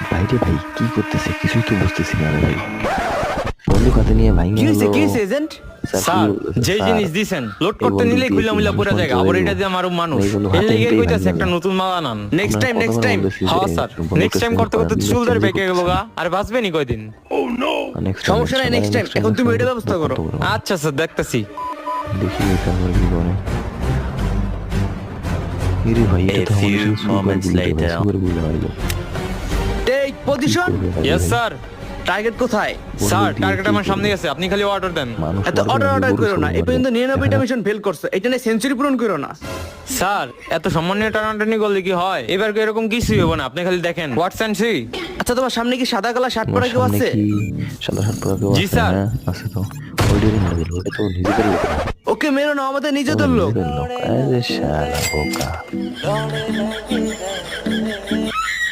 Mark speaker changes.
Speaker 1: ভাইরে ভাই কি করতেছে কিছুই তো বুঝতেছি না রে ভাই। বন্দুক হাতে নিয়ে ভাই
Speaker 2: কি হয়েছে এজেন্ট?
Speaker 3: স্যার যে জিনিস দিছেন লোড করতে নিলে খুলে মুলা পুরা জায়গা আবার এটা দিয়ে আমার মানুষ এর লেগে কইতাছে একটা নতুন মাল আনান।
Speaker 2: নেক্সট টাইম
Speaker 3: হ্যাঁ স্যার নেক্সট টাইম করতে করতে চুলদার বেঁকে গেল গা আর বাঁচবেনি কয়দিন।
Speaker 2: সমস্যা নাই, নেক্সট টাইম। এখন তুমি এটা ব্যবস্থা করো।
Speaker 3: আচ্ছা স্যার দেখতেছি।
Speaker 1: দেখি এটা আবার কি করে। এরে ভাই এটা তো আমাদের সুপার গুলো মারিল।
Speaker 2: Take position.
Speaker 3: Yes sir.
Speaker 2: Target কোথায়?
Speaker 3: স্যার টার্গেট আমার সামনে আছে আপনি খালি অর্ডার দেন।
Speaker 2: এত অর্ডার করো না, এই পর্যন্ত 99টা মিশন ফেল করছো, এটা নিয়ে সেঞ্চুরি পূরণ করো না।
Speaker 3: স্যার এত সম্মানীয় টানাটানি করলে কি হয়? এবার কি এরকম কিছুই হবে না, আপনি খালি দেখেন হোয়াটস এন্ড সি।
Speaker 2: আচ্ছা তোমার সামনে কি সাদা কালা শার্ট পরা কেউ আছে?
Speaker 1: সাদা শার্ট পরা কেউ
Speaker 3: জি,
Speaker 1: আছে?
Speaker 3: স্যার।
Speaker 1: হ্যাঁ, আছে তো। ওইটারই মেরে দিল, ওটা তো নিজেদের লোক না।
Speaker 2: ওকে মেরো না, আমাদের নিজেদের লোক।
Speaker 1: নিজেদের লোক। আরে শালা বোকা।